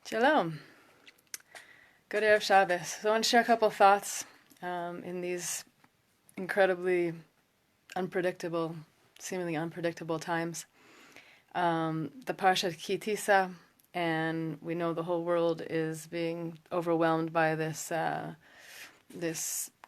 Shalom. Good Erev Shabbos. So I want to share a couple thoughts in these incredibly unpredictable, seemingly unpredictable times. The Parshat Ki Tisa, and we know the whole world is being overwhelmed by this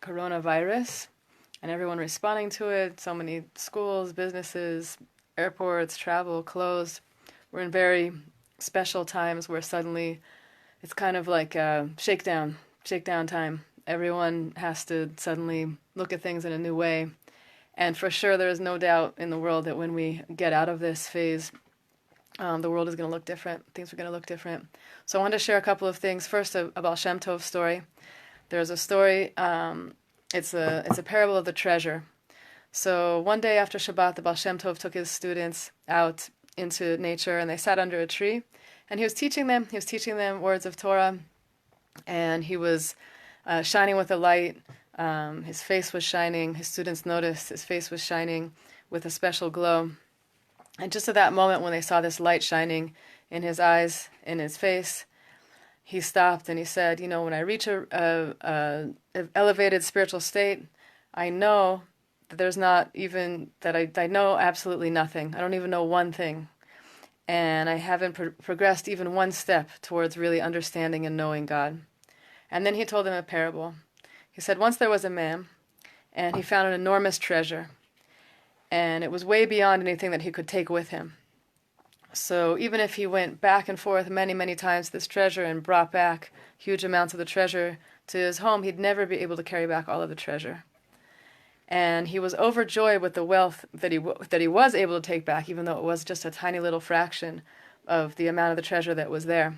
coronavirus, and everyone responding to it. So many schools, businesses, airports, travel closed. We're in very special times where suddenly it's kind of like a shakedown time. Everyone has to suddenly look at things in a new way. And for sure, there is no doubt in the world that when we get out of this phase, the world is going to look different. Things are going to look different. So I wanted to share a couple of things. First, a Baal Shem Tov story. There's a story. It's a parable of the treasure. So one day after Shabbat, the Baal Shem Tov took his students out into nature, and they sat under a tree. And he was teaching them words of Torah, and he was shining with a light. His face was shining. His students noticed his face was shining with a special glow. And just at that moment when they saw this light shining in his eyes, in his face, he stopped and he said, when I reach a elevated spiritual state, I know that there's not even, that I know absolutely nothing. I don't even know one thing. And I haven't progressed even one step towards really understanding and knowing God. And then he told them a parable. He said, once there was a man, and he found an enormous treasure. And it was way beyond anything that he could take with him. So even if he went back and forth many, many times to this treasure and brought back huge amounts of the treasure to his home, he'd never be able to carry back all of the treasure. And he was overjoyed with the wealth that he was able to take back, even though it was just a tiny little fraction of the amount of the treasure that was there.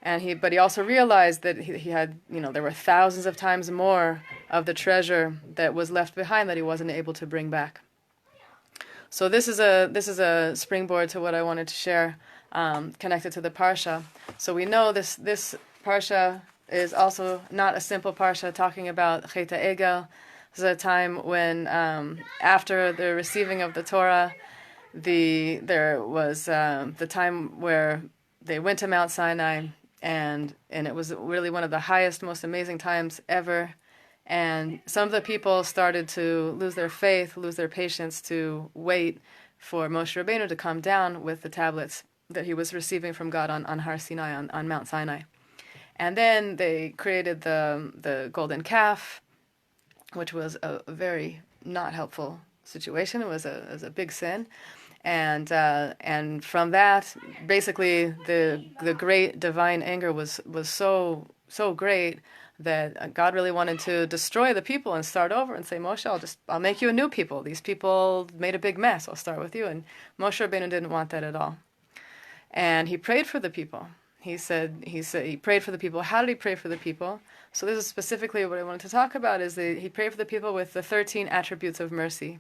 But he also realized that he had, there were thousands of times more of the treasure that was left behind that he wasn't able to bring back. So this is a springboard to what I wanted to share, connected to the parsha. So we know this parsha is also not a simple parsha talking about Chet HaEgel. This is a time when, after the receiving of the Torah, there was the time where they went to Mount Sinai, and it was really one of the highest, most amazing times ever. And some of the people started to lose their faith, lose their patience to wait for Moshe Rabbeinu to come down with the tablets that he was receiving from God on Har Sinai, on Mount Sinai. And then they created the golden calf, which was a very not helpful situation. It was a big sin, and from that, basically the great divine anger was so great that God really wanted to destroy the people and start over and say, Moshe, I'll make you a new people. These people made a big mess. I'll start with you. And Moshe Rabbeinu didn't want that at all, and he prayed for the people. He prayed for the people. How did he pray for the people? So this is specifically what I wanted to talk about, is that he prayed for the people with the 13 attributes of mercy.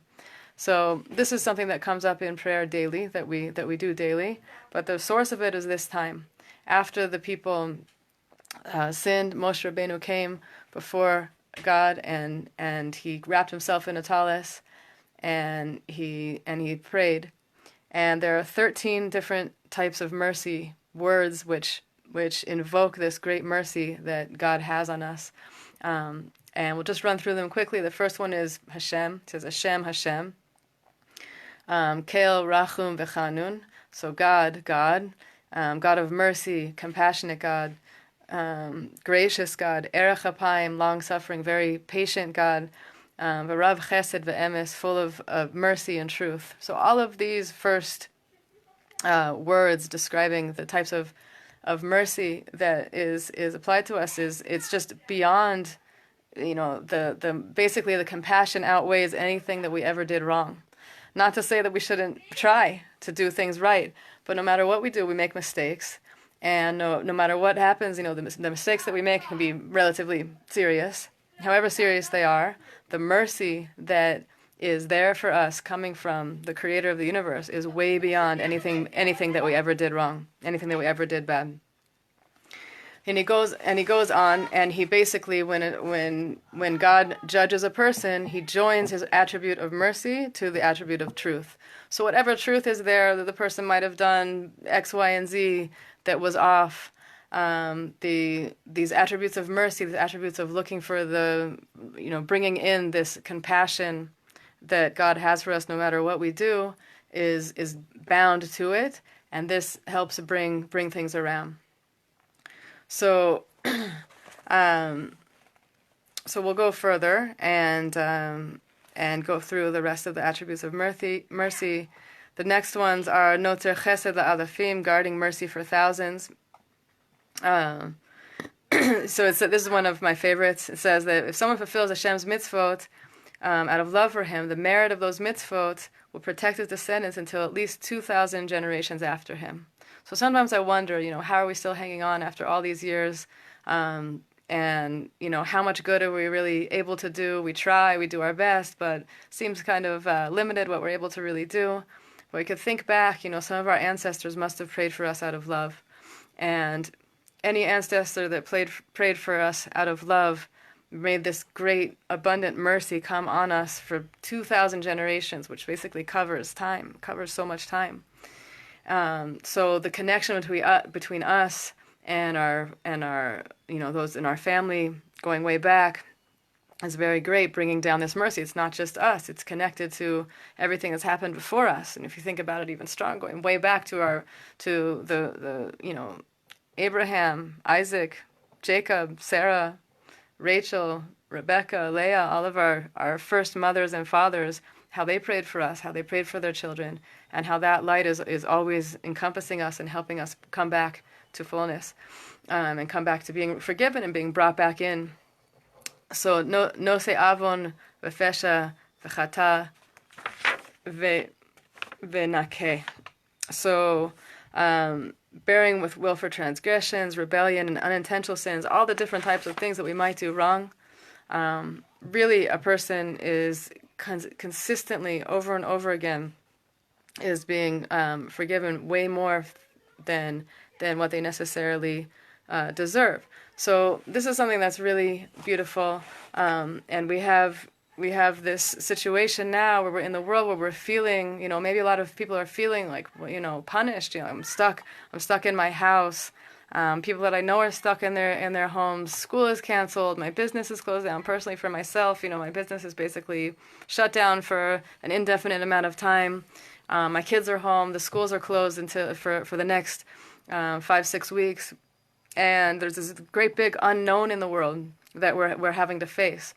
So this is something that comes up in prayer daily, that we do daily, but the source of it is this time. After the people sinned, Moshe Rabbeinu came before God, and he wrapped himself in a tallis, and he prayed. And there are 13 different types of mercy words which invoke this great mercy that God has on us. And we'll just run through them quickly. The first one is Hashem. It says Hashem, Hashem. Kel, Rachum, V'chanun. So God of mercy, compassionate God, gracious God, Erech Apayim, long-suffering, very patient God, V'rav Chesed V'emes, full of mercy and truth. So all of these first words describing the types of mercy that is applied to us it's just beyond, the basically the compassion outweighs anything that we ever did wrong. Not to say that we shouldn't try to do things right, but no matter what we do, we make mistakes, and no matter what happens, the mistakes that we make can be relatively serious. However serious they are, the mercy that is there for us coming from the creator of the universe is way beyond anything that we ever did wrong, anything that we ever did bad. And he goes on, and he basically, when God judges a person, he joins his attribute of mercy to the attribute of truth. So whatever truth is there, that the person might have done X, Y, and Z that was off, these attributes of mercy, these attributes of looking for bringing in this compassion that God has for us no matter what we do, is bound to it, and this helps bring things around. So, so we'll go further and go through the rest of the attributes of mercy. The next ones are Noter Chesed LaAlafim, guarding mercy for thousands. So this is one of my favorites. It says that if someone fulfills Hashem's mitzvot out of love for him, the merit of those mitzvot will protect his descendants until at least 2,000 generations after him. So sometimes I wonder, how are we still hanging on after all these years? And, how much good are we really able to do? We try, we do our best, but seems kind of limited what we're able to really do. But we could think back, some of our ancestors must have prayed for us out of love. And any ancestor that prayed for us out of love made this great, abundant mercy come on us for 2,000 generations, which basically covers so much time. So the connection between us and our those in our family going way back is very great, bringing down this mercy. It's not just us; it's connected to everything that's happened before us. And if you think about it even stronger, going way back to the Abraham, Isaac, Jacob, Sarah, Rachel, Rebecca, Leah, all of our first mothers and fathers, how they prayed for us, how they prayed for their children, and how that light is always encompassing us and helping us come back to fullness, and come back to being forgiven and being brought back in. So no se avon v'fesha v'chata v'nakeh. So bearing with will for transgressions, rebellion, and unintentional sins, all the different types of things that we might do wrong. Really, a person is consistently, over and over again, is being forgiven way more than what they necessarily deserve. So this is something that's really beautiful, and we have this situation now where we're in the world where we're feeling, maybe a lot of people are feeling like, punished. I'm stuck in my house. People that I know are stuck in their homes. School is canceled. My business is closed down. Personally, for myself, my business is basically shut down for an indefinite amount of time. My kids are home. The schools are closed for the next 5-6 weeks, and there's this great big unknown in the world that we're having to face.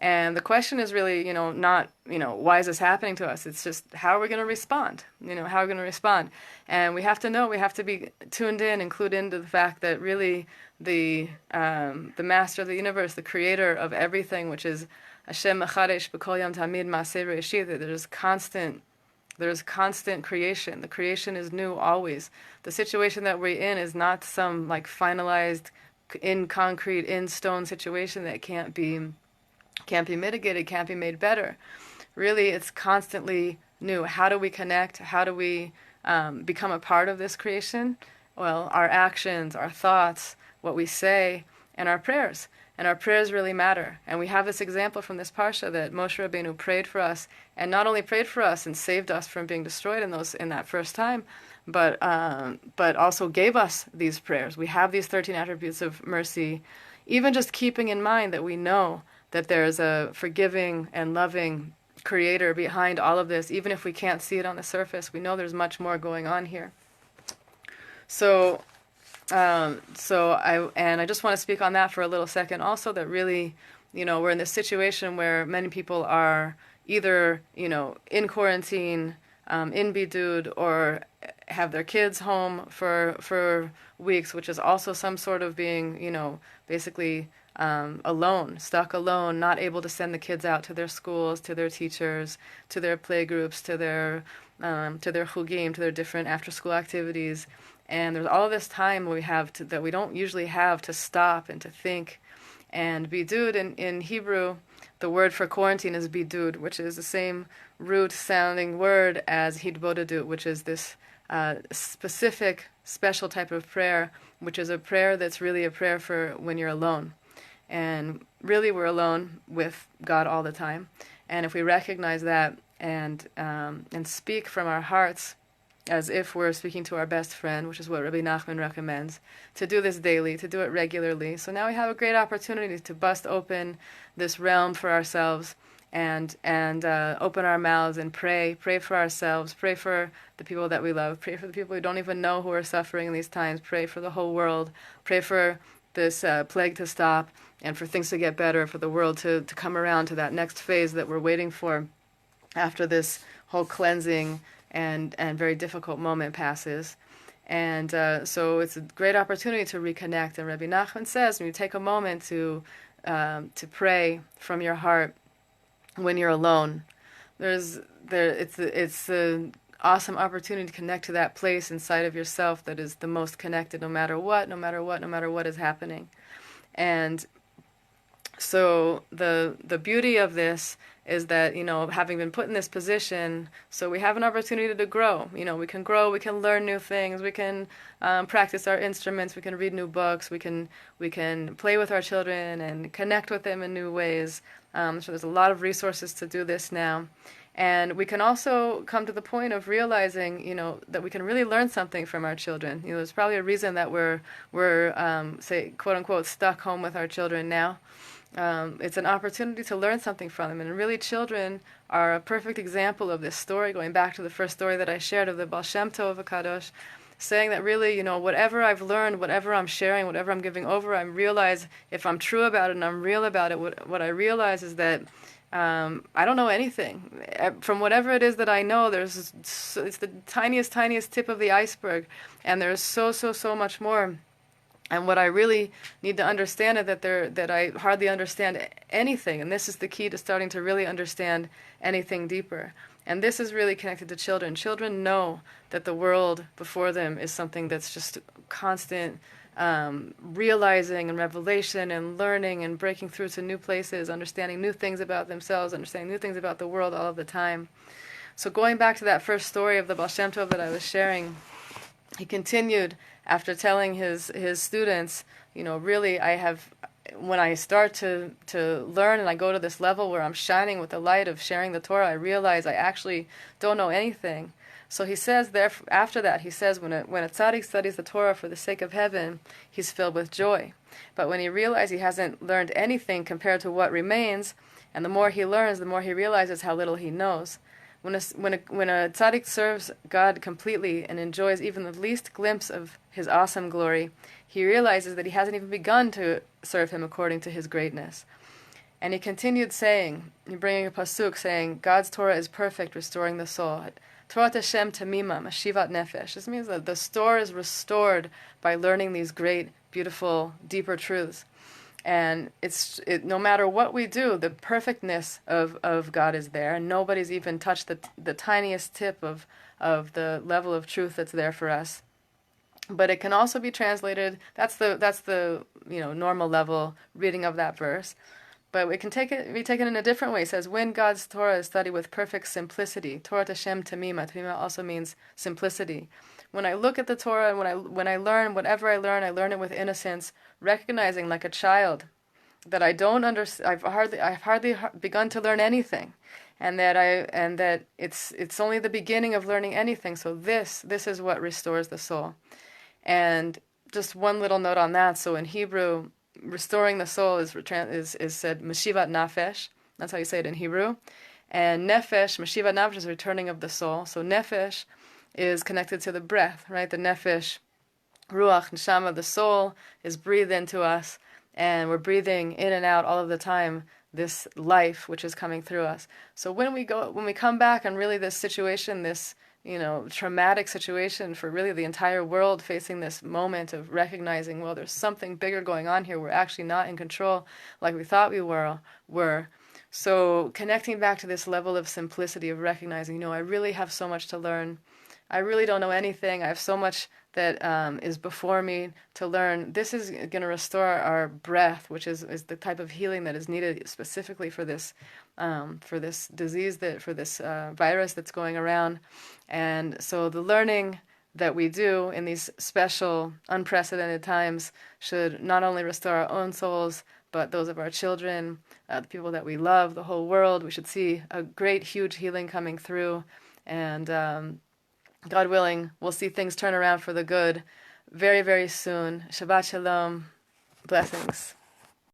And the question is really, not, why is this happening to us? It's just, how are we going to respond? How are we going to respond? And we have to be tuned in and clued into the fact that really the master of the universe, the creator of everything, which is Hashem Mechadesh B'Kol Yom Tamid Maaseh Bereshit, that there's constant creation. The creation is new always. The situation that we're in is not some finalized, in concrete, in stone situation that can't be mitigated, can't be made better. Really, it's constantly new. How do we connect? How do we become a part of this creation? Well, our actions, our thoughts, what we say, and our prayers. And our prayers really matter. And we have this example from this parsha that Moshe Rabbeinu prayed for us, and not only prayed for us and saved us from being destroyed in that first time, but also gave us these prayers. We have these 13 attributes of mercy, even just keeping in mind that we know that there's a forgiving and loving creator behind all of this. Even if we can't see it on the surface, we know there's much more going on here. So I just want to speak on that for a little second also, that really, we're in this situation where many people are either, in quarantine, in bidud, or have their kids home for weeks, which is also some sort of being, basically alone, stuck alone, not able to send the kids out to their schools, to their teachers, to their play groups, to their chugim, to their different after-school activities. And there's all this time that we don't usually have to stop and to think. And bidud in Hebrew, the word for quarantine is bidud, which is the same root-sounding word as hidbodedut, which is this specific, special type of prayer, which is a prayer that's really a prayer for when you're alone. And really, we're alone with God all the time. And if we recognize that and speak from our hearts as if we're speaking to our best friend, which is what Rabbi Nachman recommends, to do this daily, to do it regularly. So now we have a great opportunity to bust open this realm for ourselves and open our mouths and pray for ourselves, pray for the people that we love, pray for the people we don't even know who are suffering in these times, pray for the whole world, pray for this plague to stop and for things to get better, for the world to come around to that next phase that we're waiting for after this whole cleansing and very difficult moment passes. And so it's a great opportunity to reconnect. And Rabbi Nachman says when you take a moment to pray from your heart when you're alone, it's an awesome opportunity to connect to that place inside of yourself that is the most connected, no matter what is happening. And so the beauty of this is that, having been put in this position, so we have an opportunity to grow. We can grow, we can learn new things, we can practice our instruments, we can read new books, we can play with our children and connect with them in new ways. So there's a lot of resources to do this now. And we can also come to the point of realizing, that we can really learn something from our children. There's probably a reason that we're say, quote unquote, stuck home with our children now. It's an opportunity to learn something from them. And really, children are a perfect example of this story, going back to the first story that I shared of the Baal Shem Tov Kadosh, saying that really, whatever I've learned, whatever I'm sharing, whatever I'm giving over, I realize if I'm true about it and I'm real about it, what I realize is that I don't know anything. From whatever it is that I know, it's the tiniest tip of the iceberg, and there's so much more. And what I really need to understand is that I hardly understand anything, and this is the key to starting to really understand anything deeper. And this is really connected to children. Children know that the world before them is something that's just constant realizing and revelation and learning and breaking through to new places, understanding new things about themselves, understanding new things about the world all of the time. So going back to that first story of the Baal Shem Tov that I was sharing, he continued after telling his students, really when I start to learn and I go to this level where I'm shining with the light of sharing the Torah, I realize I actually don't know anything. So he says there, after that, he says when a tzaddik studies the Torah for the sake of heaven, he's filled with joy. But when he realizes he hasn't learned anything compared to what remains, and the more he learns, the more he realizes how little he knows. When a tzaddik serves God completely and enjoys even the least glimpse of his awesome glory, he realizes that he hasn't even begun to serve him according to his greatness. And he continued saying, bringing a pasuk saying, God's Torah is perfect, restoring the soul. Torah Hashem tamima, mashivat nefesh. This means that the soul is restored by learning these great, beautiful, deeper truths. And no matter what we do, the perfectness of God is there, and nobody's even touched the tiniest tip of the level of truth that's there for us. But it can also be translated. That's the normal level reading of that verse. But it can be taken in a different way. It says, when God's Torah is studied with perfect simplicity, Torah Hashem tamima. Tamima also means simplicity. When I look at the Torah and when I learn whatever I learn it with innocence, recognizing like a child that I don't understand. I've hardly begun to learn anything, and that it's only the beginning of learning anything. So this is what restores the soul. And just one little note on that. So in Hebrew, restoring the soul is said mashivat nafesh. That's how you say it in Hebrew. And nefesh, mashivat nafesh, is returning of the soul. So nefesh is connected to the breath, right? The nefesh, ruach, neshama, the soul is breathed into us, and we're breathing in and out all of the time this life which is coming through us. So when we come back and really this situation, this traumatic situation for really the entire world, facing this moment of recognizing, well, there's something bigger going on here. We're actually not in control like we thought we were. So connecting back to this level of simplicity of recognizing, I really have so much to learn. I really don't know anything. I have so much that is before me to learn. This is going to restore our breath, which is the type of healing that is needed specifically for this disease, for this virus that's going around. And so the learning that we do in these special, unprecedented times should not only restore our own souls, but those of our children, the people that we love, the whole world. We should see a great, huge healing coming through. And God willing, we'll see things turn around for the good very, very soon. Shabbat Shalom. Blessings.